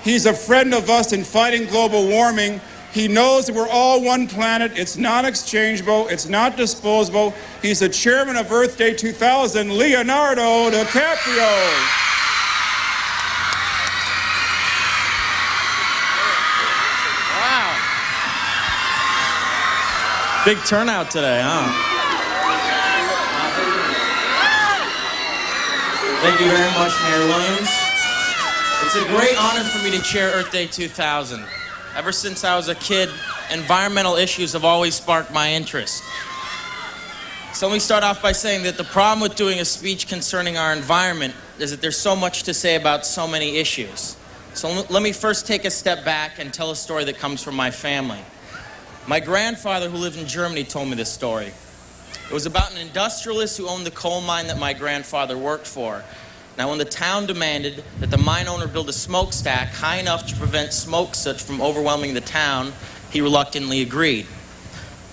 He's a friend of us in fighting global warming. He knows that we're all one planet. It's not exchangeable. It's not disposable. He's the chairman of Earth Day 2000, Leonardo DiCaprio. Big turnout today, huh? Thank you very much, Mayor Williams. It's a great honor for me to chair Earth Day 2000. Ever since I was a kid, environmental issues have always sparked my interest. So let me start off by saying that the problem with doing a speech concerning our environment is that there's so much to say about so many issues. So let me first take a step back and tell a story that comes from my family. My grandfather, who lived in Germany, told me this story. It was about an industrialist who owned the coal mine that my grandfather worked for. Now, when the town demanded that the mine owner build a smokestack high enough to prevent smoke soot from overwhelming the town, he reluctantly agreed.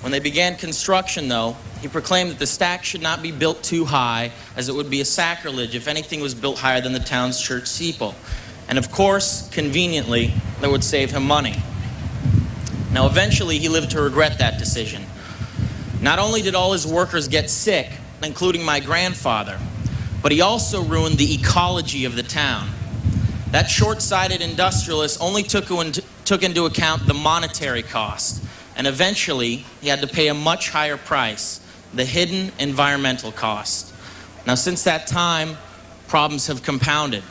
When they began construction, though, he proclaimed that the stack should not be built too high, as it would be a sacrilege if anything was built higher than the town's church steeple. And of course, conveniently, that would save him money. Now, eventually, he lived to regret that decision. Not only did all his workers get sick, including my grandfather, but he also ruined the ecology of the town. That short-sighted industrialist only took into account the monetary cost, and eventually, he had to pay a much higher price, the hidden environmental cost. Now, since that time, problems have compounded.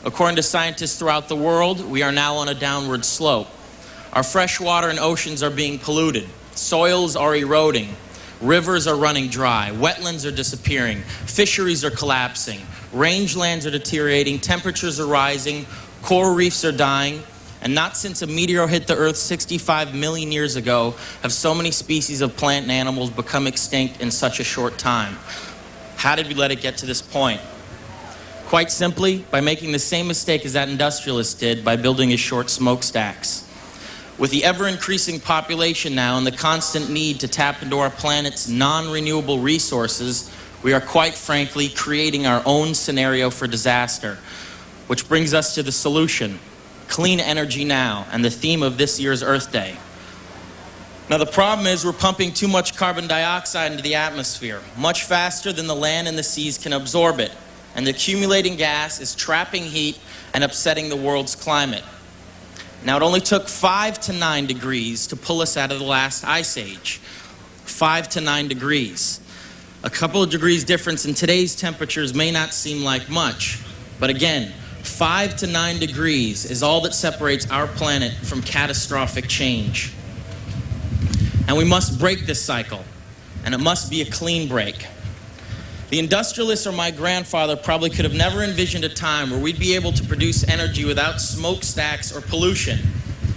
According to scientists throughout the world, we are now on a downward slope. Our fresh water and oceans are being polluted. Soils are eroding. Rivers are running dry. Wetlands are disappearing. Fisheries are collapsing. Rangelands are deteriorating. Temperatures are rising. Coral reefs are dying. And not since a meteor hit the Earth 65 million years ago have so many species of plant and animals become extinct in such a short time. How did we let it get to this point? Quite simply, by making the same mistake as that industrialist did by building his short smokestacks. With the ever-increasing population now and the constant need to tap into our planet's non-renewable resources, we are quite frankly creating our own scenario for disaster. Which brings us to the solution, clean energy now, and the theme of this year's Earth Day. Now, the problem is we're pumping too much carbon dioxide into the atmosphere, much faster than the land and the seas can absorb it. And the accumulating gas is trapping heat and upsetting the world's climate. Now, it only took 5 to 9 degrees to pull us out of the last ice age. 5 to 9 degrees. A couple of degrees difference in today's temperatures may not seem like much, but again, 5 to 9 degrees is all that separates our planet from catastrophic change. And we must break this cycle, and it must be a clean break. The industrialists or my grandfather probably could have never envisioned a time where we'd be able to produce energy without smokestacks or pollution.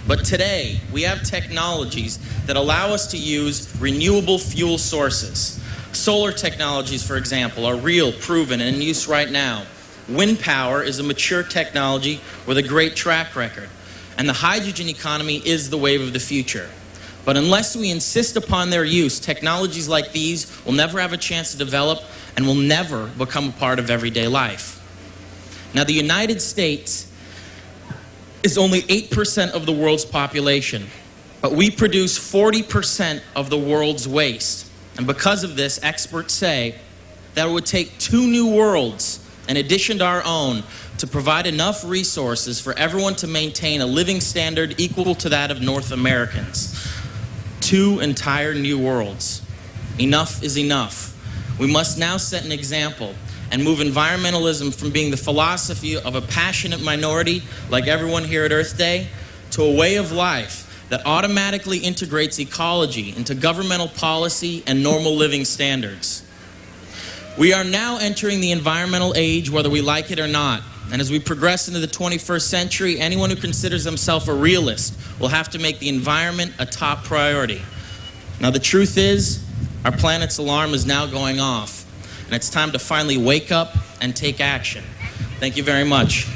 But today, we have technologies that allow us to use renewable fuel sources. Solar technologies, for example, are real, proven, and in use right now. Wind power is a mature technology with a great track record. And the hydrogen economy is the wave of the future. But unless we insist upon their use, technologies like these will never have a chance to develop and will never become a part of everyday life. Now, the United States is only 8% of the world's population, but we produce 40% of the world's waste. And because of this, experts say that it would take 2 new worlds, in addition to our own, to provide enough resources for everyone to maintain a living standard equal to that of North Americans. 2 entire new worlds. Enough is enough. We must now set an example and move environmentalism from being the philosophy of a passionate minority, like everyone here at Earth Day, to a way of life that automatically integrates ecology into governmental policy and normal living standards. We are now entering the environmental age, whether we like it or not. And as we progress into the 21st century, anyone who considers himself a realist will have to make the environment a top priority. Now, the truth is, our planet's alarm is now going off, and it's time to finally wake up and take action. Thank you very much.